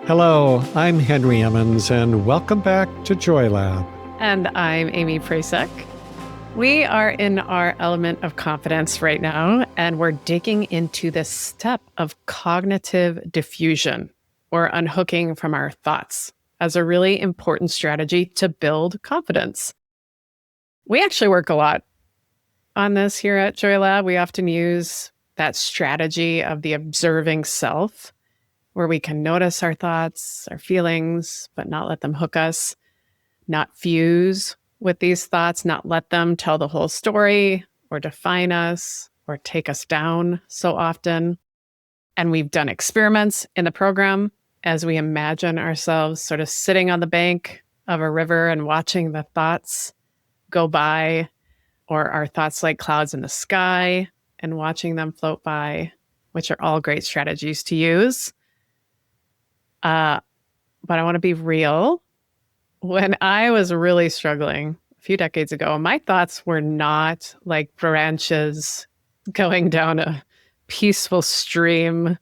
Hello, I'm Henry Emmons, and welcome back to Joy Lab. And I'm Aimee Prasek. We are in our element of confidence right now, and we're digging into the step of cognitive diffusion, or unhooking from our thoughts, as a really important strategy to build confidence. We actually work a lot on this here at Joy Lab. We often use that strategy of the observing self, where we can notice our thoughts, our feelings, but not let them hook us, not fuse with these thoughts, not let them tell the whole story or define us or take us down so often. And we've done experiments in the program as we imagine ourselves sort of sitting on the bank of a river and watching the thoughts go by, or our thoughts like clouds in the sky and watching them float by, which are all great strategies to use. But I want to be real. When I was really struggling a few decades ago, my thoughts were not like branches going down a peaceful stream.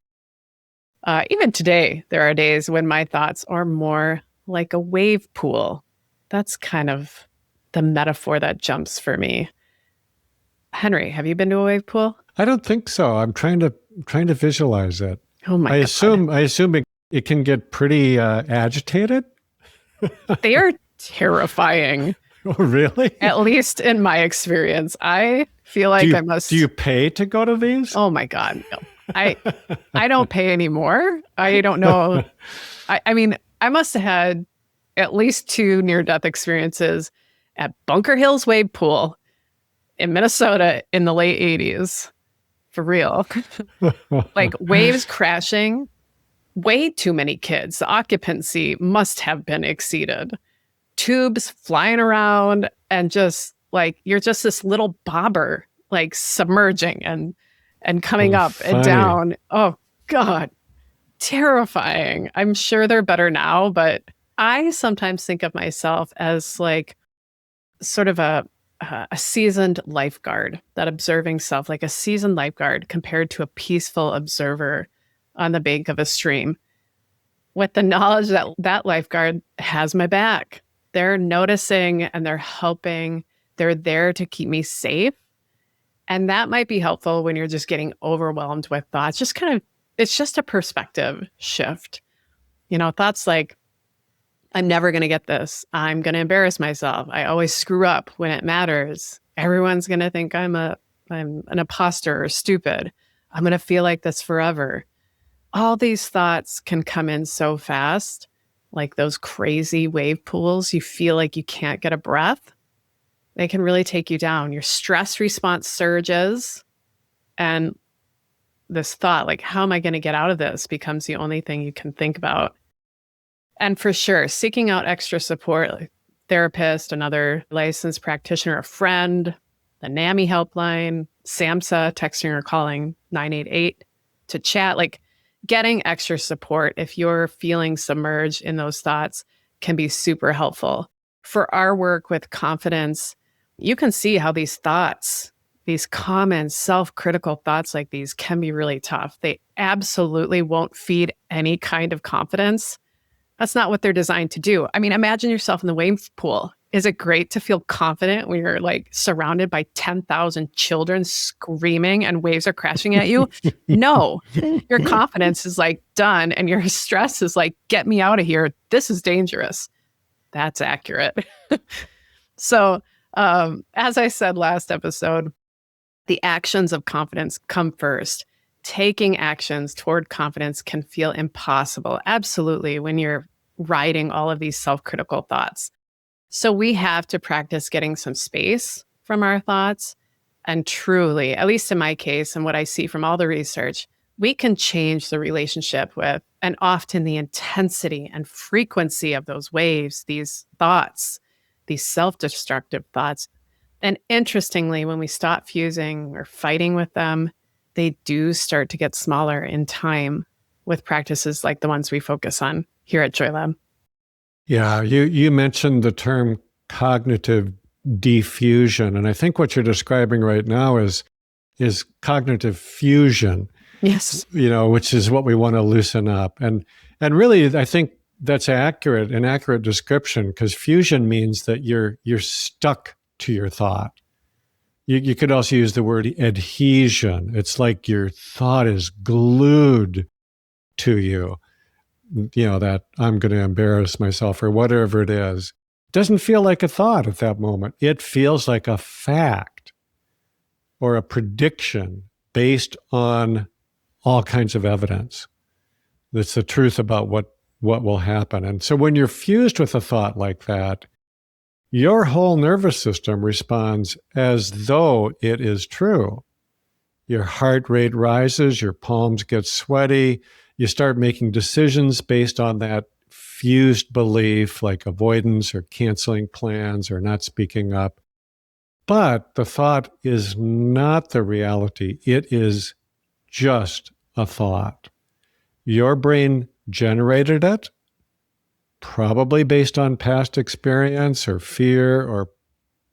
Even today, there are days when my thoughts are more like a wave pool. That's kind of the metaphor that jumps for me. Henry, have you been to a wave pool? I don't think so. I'm trying to visualize it. Oh my I God. assume it can get pretty agitated. They are terrifying. Oh, really? At least in my experience. I feel like I must. Do you pay to go to these? Oh my God. No. I don't pay anymore. I don't know. I mean, I must have had at least 2 near-death experiences at Bunker Hills Wave Pool in Minnesota in the late 80s. For real. Like waves crashing, way too many kids. The occupancy must have been exceeded. Tubes flying around and just like, you're just this little bobber, like submerging and coming up and down. Oh God, terrifying. I'm sure they're better now, but I sometimes think of myself as like sort of a seasoned lifeguard, that observing self, like a seasoned lifeguard compared to a peaceful observer on the bank of a stream, with the knowledge that that lifeguard has my back. They're noticing and they're helping. They're there to keep me safe. And that might be helpful when you're just getting overwhelmed with thoughts. Just kind of, it's just a perspective shift. You know, thoughts like, I'm never going to get this. I'm going to embarrass myself. I always screw up when it matters. Everyone's going to think I'm an imposter or stupid. I'm going to feel like this forever. All these thoughts can come in so fast, like those crazy wave pools. You feel like you can't get a breath. They can really take you down. Your stress response surges, and this thought, like, how am I going to get out of this, becomes the only thing you can think about. And for sure, seeking out extra support, like therapist, another licensed practitioner, a friend, the NAMI helpline, SAMHSA, texting or calling 988 to chat, like getting extra support if you're feeling submerged in those thoughts can be super helpful. For our work with confidence, you can see how these thoughts, these common self-critical thoughts like these, can be really tough. They absolutely won't feed any kind of confidence. That's not what they're designed to do. I mean, imagine yourself in the wave pool. Is it great to feel confident when you're like surrounded by 10,000 children screaming and waves are crashing at you? No, your confidence is like done and your stress is like, get me out of here. This is dangerous. That's accurate. So, as I said last episode, the actions of confidence come first. Taking actions toward confidence can feel impossible. Absolutely, when you're riding all of these self-critical thoughts. So we have to practice getting some space from our thoughts. And truly, at least in my case and what I see from all the research, we can change the relationship with, and often the intensity and frequency of those waves, these thoughts, these self-destructive thoughts. And interestingly, when we stop fusing or fighting with them, they do start to get smaller in time with practices like the ones we focus on here at Joy Lab. Yeah, you mentioned the term cognitive defusion, and I think what you're describing right now is cognitive fusion. Yes. Which is what we want to loosen up. And And really, I think that's accurate, an accurate description, because fusion means that you're stuck to your thought. You could also use the word adhesion. It's like your thought is glued to you. That I'm going to embarrass myself or whatever it is. It doesn't feel like a thought at that moment. It feels like a fact or a prediction based on all kinds of evidence. That's the truth about what will happen. And so when you're fused with a thought like that, your whole nervous system responds as though it is true. Your heart rate rises, your palms get sweaty, you start making decisions based on that fused belief, like avoidance or canceling plans or not speaking up. But the thought is not the reality. It is just a thought. Your brain generated it, probably based on past experience or fear or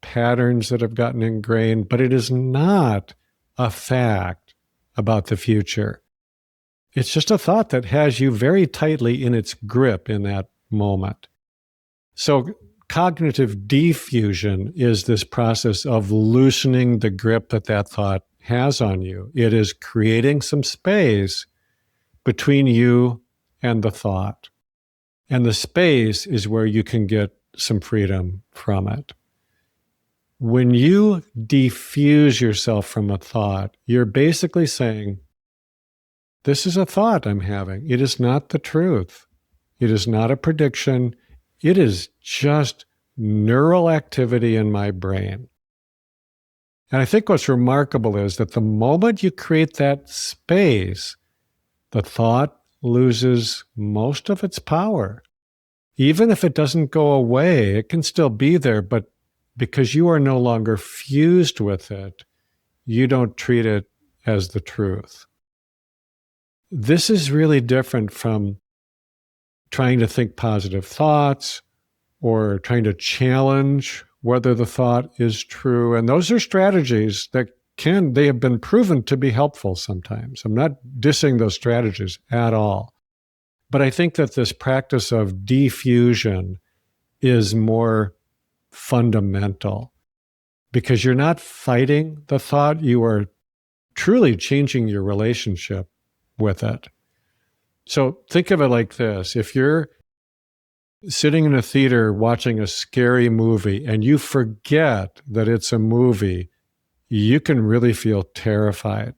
patterns that have gotten ingrained, but it is not a fact about the future. It's just a thought that has you very tightly in its grip in that moment. So cognitive defusion is this process of loosening the grip that thought has on you. It is creating some space between you and the thought. And the space is where you can get some freedom from it. When you defuse yourself from a thought, you're basically saying, this is a thought I'm having. It is not the truth. It is not a prediction. It is just neural activity in my brain. And I think what's remarkable is that the moment you create that space, the thought loses most of its power. Even if it doesn't go away, it can still be there, but because you are no longer fused with it, you don't treat it as the truth. This is really different from trying to think positive thoughts or trying to challenge whether the thought is true. And those are strategies that they have been proven to be helpful sometimes. I'm not dissing those strategies at all. But I think that this practice of defusion is more fundamental because you're not fighting the thought, you are truly changing your relationship with it. So think of it like this. If you're sitting in a theater watching a scary movie and you forget that it's a movie, you can really feel terrified.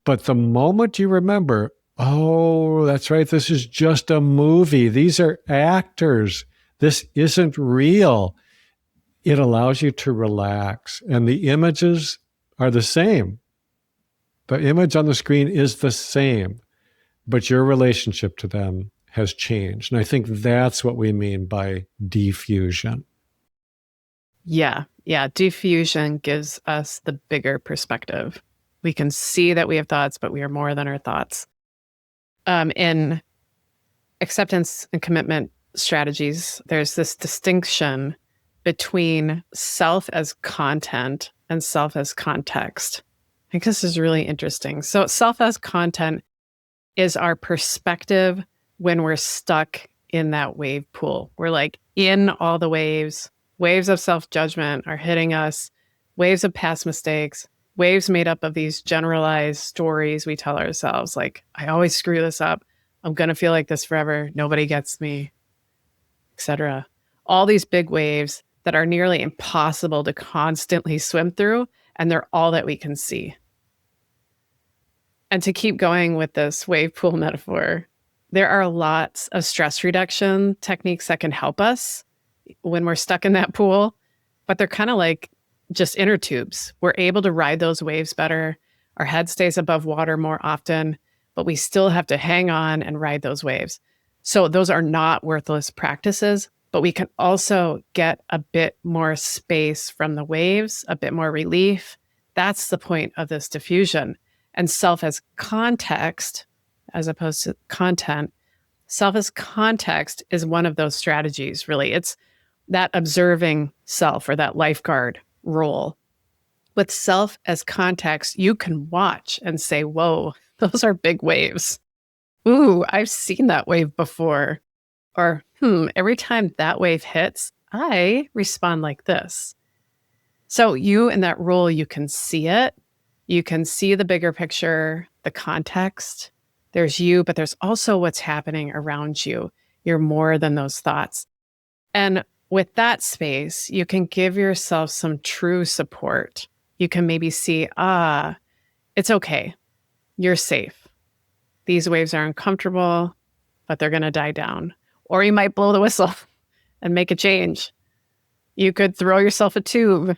But the moment you remember, oh, that's right, this is just a movie. These are actors. This isn't real. It allows you to relax. And the images are the same. The image on the screen is the same, but your relationship to them has changed. And I think that's what we mean by defusion. Yeah. Defusion gives us the bigger perspective. We can see that we have thoughts, but we are more than our thoughts. In acceptance and commitment strategies, there's this distinction between self as content and self as context. I think this is really interesting. So self as content is our perspective when we're stuck in that wave pool. We're like in all the waves. Waves of self-judgment are hitting us, waves of past mistakes, waves made up of these generalized stories we tell ourselves, like, I always screw this up. I'm going to feel like this forever. Nobody gets me, etc. All these big waves that are nearly impossible to constantly swim through, and they're all that we can see. And to keep going with this wave pool metaphor, there are lots of stress reduction techniques that can help us when we're stuck in that pool, but they're kind of like just inner tubes. We're able to ride those waves better. Our head stays above water more often, but we still have to hang on and ride those waves. So those are not worthless practices, but we can also get a bit more space from the waves, a bit more relief. That's the point of this diffusion. And self as context, as opposed to content, self as context is one of those strategies, really. It's that observing self or that lifeguard role. With self as context, you can watch and say, whoa, those are big waves. Ooh, I've seen that wave before. Or, every time that wave hits, I respond like this. So you in that role, you can see it. You can see the bigger picture, the context. There's you, but there's also what's happening around you. You're more than those thoughts. And with that space, you can give yourself some true support. You can maybe see, it's okay. You're safe. These waves are uncomfortable, but they're going to die down. Or you might blow the whistle and make a change. You could throw yourself a tube.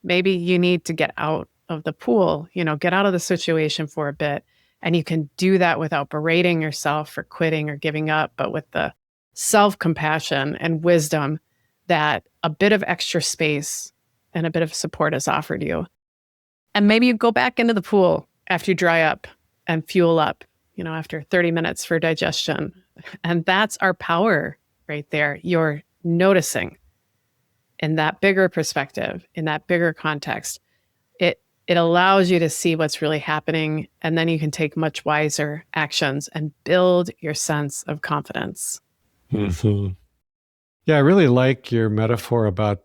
Maybe you need to get out of the pool, get out of the situation for a bit. And you can do that without berating yourself for quitting or giving up, but with the self-compassion and wisdom that a bit of extra space and a bit of support is offered you. And maybe you go back into the pool after you dry up and fuel up, after 30 minutes for digestion. And that's our power right there. You're noticing in that bigger perspective, in that bigger context. It allows you to see what's really happening, and then you can take much wiser actions and build your sense of confidence. Mm-hmm. Yeah, I really like your metaphor about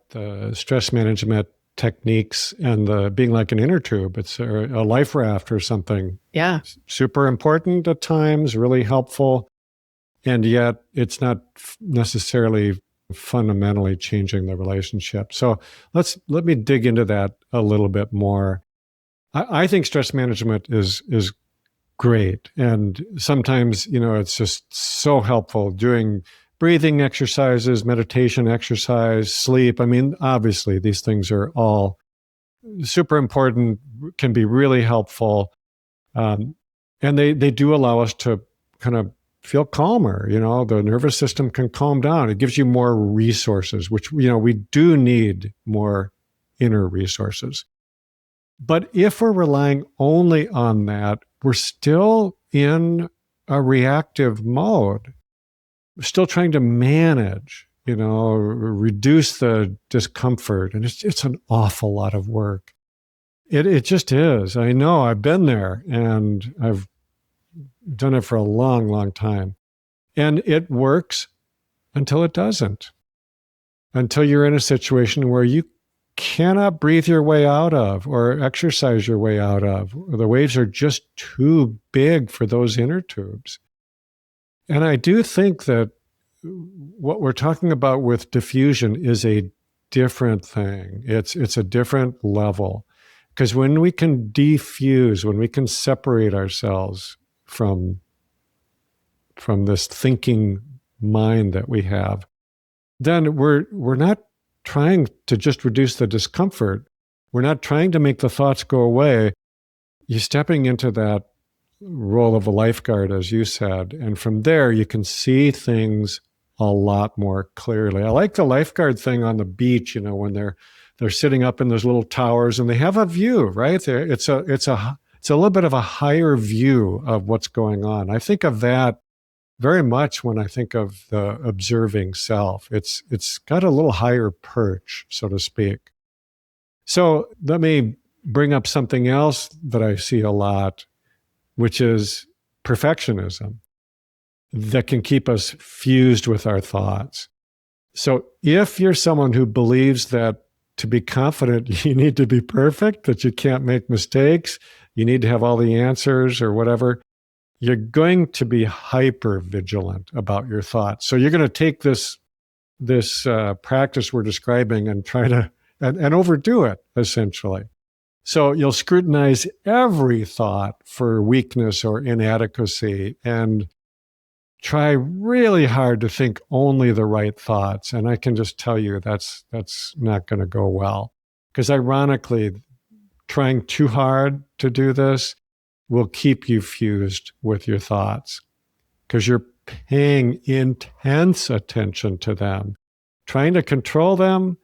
stress management techniques and being like an inner tube. It's a life raft or something. Yeah. Super important at times, really helpful. And yet it's not necessarily fundamentally changing the relationship. So let me dig into that a little bit more. I think stress management is great. And sometimes, it's just so helpful doing breathing exercises, meditation exercise, sleep. I mean, obviously, these things are all super important, can be really helpful. And they do allow us to kind of feel calmer. The nervous system can calm down. It gives you more resources, which, we do need more inner resources. But if we're relying only on that, we're still in a reactive mode. We're still trying to manage, reduce the discomfort. And it's an awful lot of work. It just is. I know, I've been there and I've done it for a long, long time. And it works until it doesn't. Until you're in a situation where you cannot breathe your way out of or exercise your way out of. The waves are just too big for those inner tubes. And I do think that what we're talking about with diffusion is a different thing. It's a different level. Because when we can defuse, when we can separate ourselves from this thinking mind that we have, then we're not trying to just reduce the discomfort. We're not trying to make the thoughts go away. You're stepping into that role of a lifeguard, as you said. And from there, you can see things a lot more clearly. I like the lifeguard thing on the beach, when they're sitting up in those little towers and they have a view, right? It's a little bit of a higher view of what's going on. I think of that very much when I think of the observing self. It's got a little higher perch, so to speak. So let me bring up something else that I see a lot, which is perfectionism that can keep us fused with our thoughts. So if you're someone who believes that to be confident, you need to be perfect, that you can't make mistakes, you need to have all the answers or whatever, you're going to be hyper vigilant about your thoughts. So you're going to take this practice we're describing and try to and overdo it, essentially. So you'll scrutinize every thought for weakness or inadequacy and try really hard to think only the right thoughts. And I can just tell you that's not going to go well. Because ironically, trying too hard to do this will keep you fused with your thoughts because you're paying intense attention to them. Trying to control them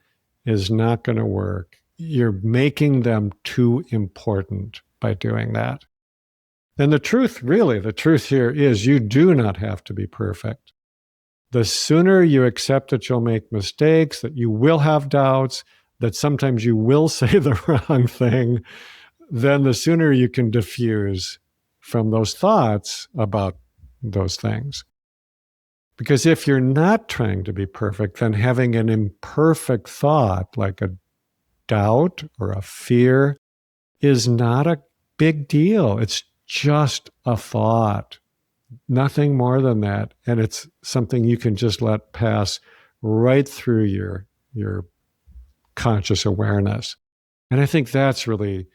is not going to work. You're making them too important by doing that. And the truth here is you do not have to be perfect. The sooner you accept that you'll make mistakes, that you will have doubts, that sometimes you will say the wrong thing, then the sooner you can diffuse from those thoughts about those things. Because if you're not trying to be perfect, then having an imperfect thought, like a doubt or a fear, is not a big deal. It's just a thought, nothing more than that. And it's something you can just let pass right through your conscious awareness. And I think that's really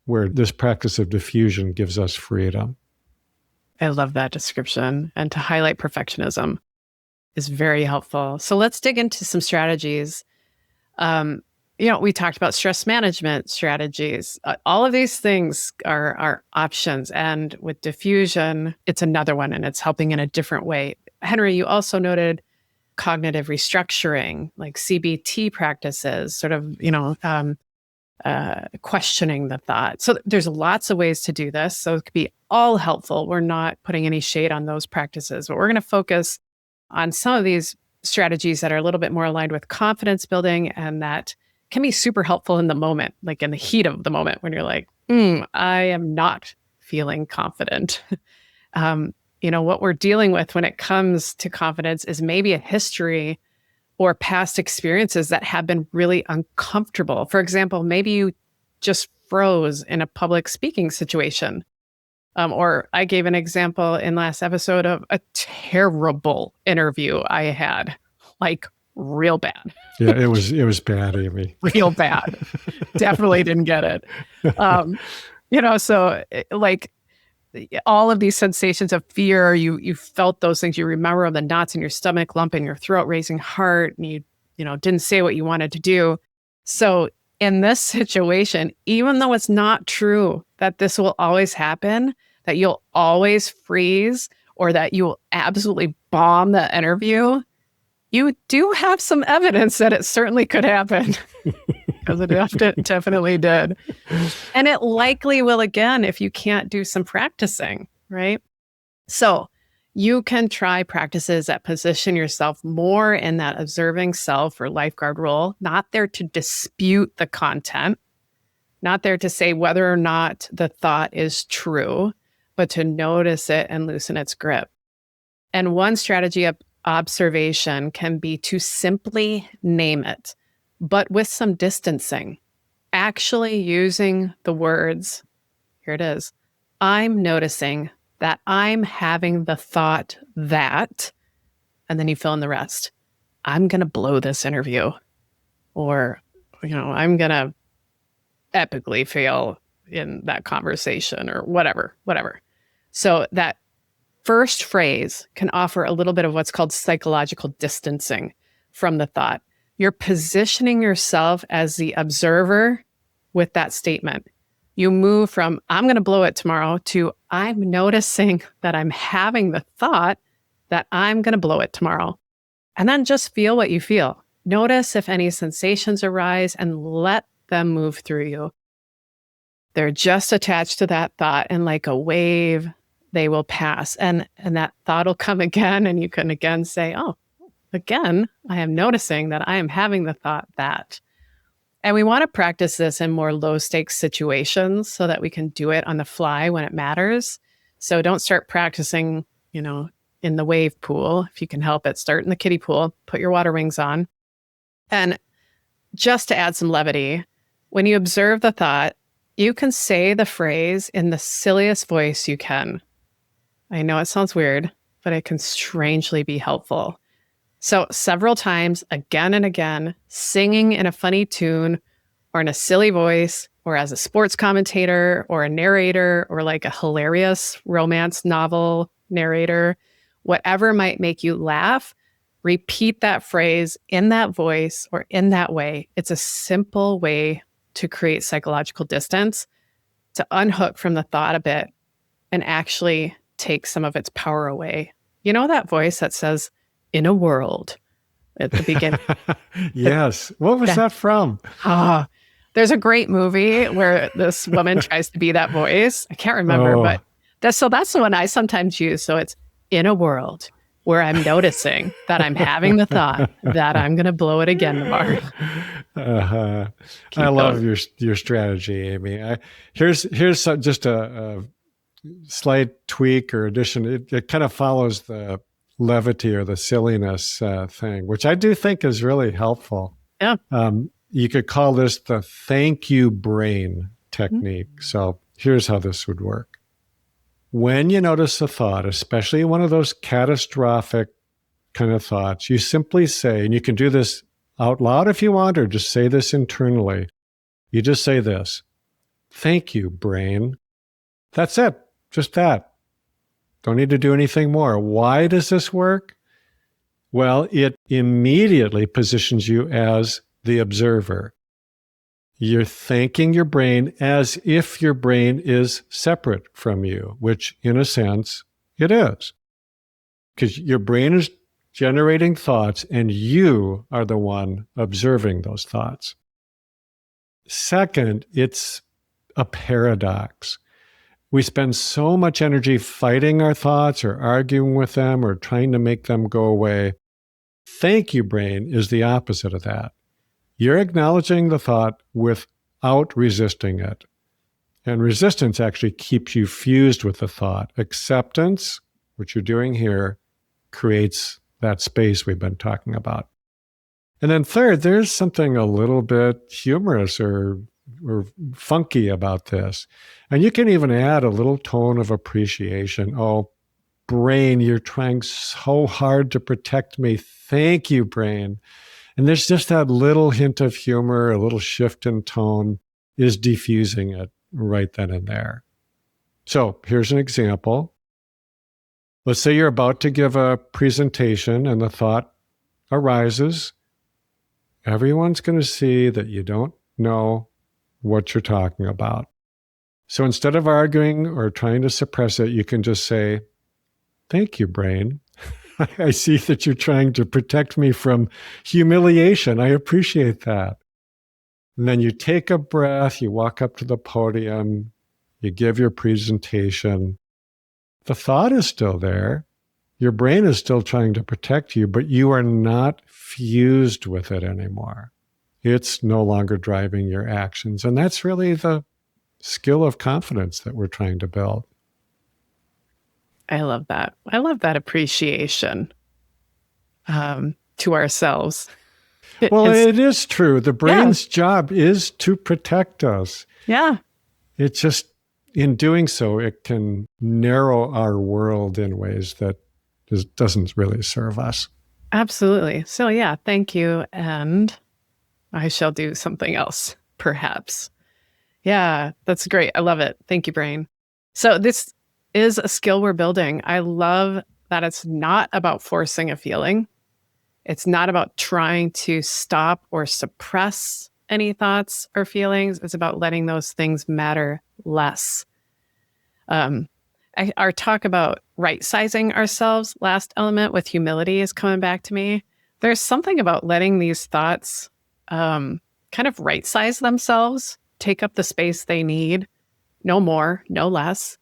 where this practice of diffusion gives us freedom. I love that description. And to highlight perfectionism is very helpful. So let's dig into some strategies. We talked about stress management strategies. All of these things are options. And with diffusion, it's another one, and it's helping in a different way. Henry, you also noted cognitive restructuring, like CBT practices, sort of, questioning the thought. So there's lots of ways to do this. So it could be all helpful. We're not putting any shade on those practices, but we're going to focus on some of these strategies that are a little bit more aligned with confidence building and that can be super helpful in the moment, like in the heat of the moment when you're like, I am not feeling confident. What we're dealing with when it comes to confidence is maybe a history or past experiences that have been really uncomfortable. For example, maybe you just froze in a public speaking situation. Or I gave an example in last episode of a terrible interview I had, like real bad. Yeah, it was bad, Aimee. Real bad. Definitely didn't get it. So like all of these sensations of fear, you felt those things. You remember the knots in your stomach, lump in your throat, racing heart, and you didn't say what you wanted to do. So in this situation, even though it's not true that this will always happen, that you'll always freeze, or that you will absolutely bomb the interview, you do have some evidence that it certainly could happen. Because it definitely did. And it likely will again if you can't do some practicing, right? So you can try practices that position yourself more in that observing self or lifeguard role, not there to dispute the content, not there to say whether or not the thought is true, but to notice it and loosen its grip. And one strategy of observation can be to simply name it, but with some distancing, actually using the words, here it is, I'm noticing that I'm having the thought that, and then you fill in the rest. I'm going to blow this interview, or, I'm going to epically fail in that conversation, or whatever. So that first phrase can offer a little bit of what's called psychological distancing from the thought. You're positioning yourself as the observer with that statement. You move from, I'm going to blow it tomorrow, to I'm noticing that I'm having the thought that I'm going to blow it tomorrow. And then just feel what you feel. Notice if any sensations arise and let them move through you. They're just attached to that thought, and like a wave, they will pass. And that thought will come again, and you can again say, oh, again, I am noticing that I am having the thought that. And we want to practice this in more low stakes situations so that we can do it on the fly when it matters. So don't start practicing, in the wave pool. If you can help it, start in the kiddie pool, put your water wings on. And just to add some levity, when you observe the thought, you can say the phrase in the silliest voice you can. I know it sounds weird, but it can strangely be helpful. So several times, again and again, singing in a funny tune or in a silly voice or as a sports commentator or a narrator or like a hilarious romance novel narrator, whatever might make you laugh, repeat that phrase in that voice or in that way. It's a simple way to create psychological distance, to unhook from the thought a bit and actually take some of its power away. You know that voice that says, in a world at the beginning? Yes. What was that from? There's a great movie where this woman tries to be that voice. I can't remember, but that's the one I sometimes use. So it's in a world where I'm noticing that I'm having the thought that I'm going to blow it again tomorrow. I love your strategy, Aimee. Here's just a slight tweak or addition. It kind of follows the levity or the silliness thing, which I do think is really helpful. Yeah. You could call this the thank you brain technique. Mm-hmm. So here's how this would work. When you notice a thought, especially one of those catastrophic kind of thoughts, you simply say, and you can do this out loud if you want, or just say this internally. You just say this, thank you, brain. That's it. Just that. Don't need to do anything more. Why does this work? Well, it immediately positions you as the observer. You're thanking your brain as if your brain is separate from you, which in a sense it is. Because your brain is generating thoughts and you are the one observing those thoughts. Second, it's a paradox. We spend so much energy fighting our thoughts or arguing with them or trying to make them go away. Thank you, brain, is the opposite of that. You're acknowledging the thought without resisting it. And resistance actually keeps you fused with the thought. Acceptance, which you're doing here, creates that space we've been talking about. And then third, there's something a little bit humorous or funky about this. And you can even add a little tone of appreciation. Oh, brain, you're trying so hard to protect me. Thank you, brain. And there's just that little hint of humor, a little shift in tone is diffusing it right then and there. So here's an example. Let's say you're about to give a presentation and the thought arises, everyone's going to see that you don't know what you're talking about. So instead of arguing or trying to suppress it, you can just say, thank you, brain. I see that you're trying to protect me from humiliation. I appreciate that. And then you take a breath, you walk up to the podium, you give your presentation. The thought is still there. Your brain is still trying to protect you, but you are not fused with it anymore. It's no longer driving your actions. And that's really the skill of confidence that we're trying to build. I love that. I love that appreciation to ourselves. It is true. The brain's job is to protect us. Yeah. It just, in doing so, it can narrow our world in ways that doesn't really serve us. Absolutely. So yeah, thank you. And I shall do something else, perhaps. Yeah, that's great. I love it. Thank you, brain. So this is a skill we're building. I love that it's not about forcing a feeling. It's not about trying to stop or suppress any thoughts or feelings. It's about letting those things matter less. Our talk about right-sizing ourselves, last element with humility is coming back to me. There's something about letting these thoughts kind of right-size themselves, take up the space they need, no more, no less,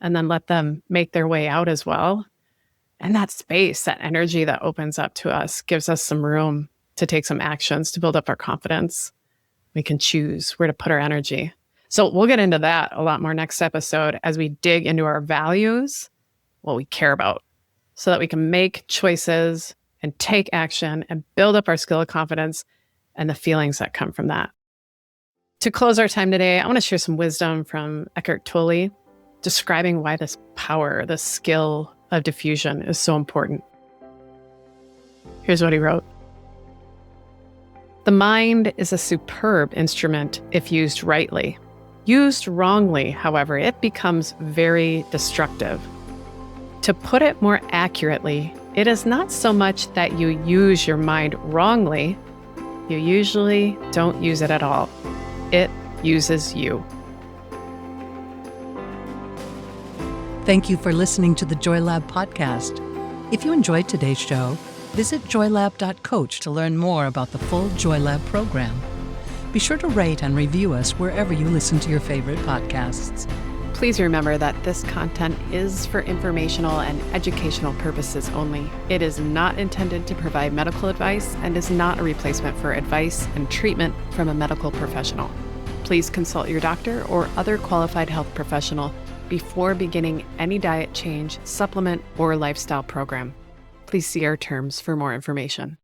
and then let them make their way out as well. And that space, that energy that opens up to us gives us some room to take some actions to build up our confidence. We can choose where to put our energy. So we'll get into that a lot more next episode as we dig into our values, what we care about, so that we can make choices and take action and build up our skill of confidence and the feelings that come from that. To close our time today, I want to share some wisdom from Eckhart Tolle describing why this power, this skill of diffusion is so important. Here's what he wrote. The mind is a superb instrument if used rightly. Used wrongly, however, it becomes very destructive. To put it more accurately, it is not so much that you use your mind wrongly, you usually don't use it at all. It uses you. Thank you for listening to the Joy Lab podcast. If you enjoyed today's show, visit joylab.coach to learn more about the full Joy Lab program. Be sure to rate and review us wherever you listen to your favorite podcasts. Please remember that this content is for informational and educational purposes only. It is not intended to provide medical advice and is not a replacement for advice and treatment from a medical professional. Please consult your doctor or other qualified health professional before beginning any diet change, supplement, or lifestyle program. Please see our terms for more information.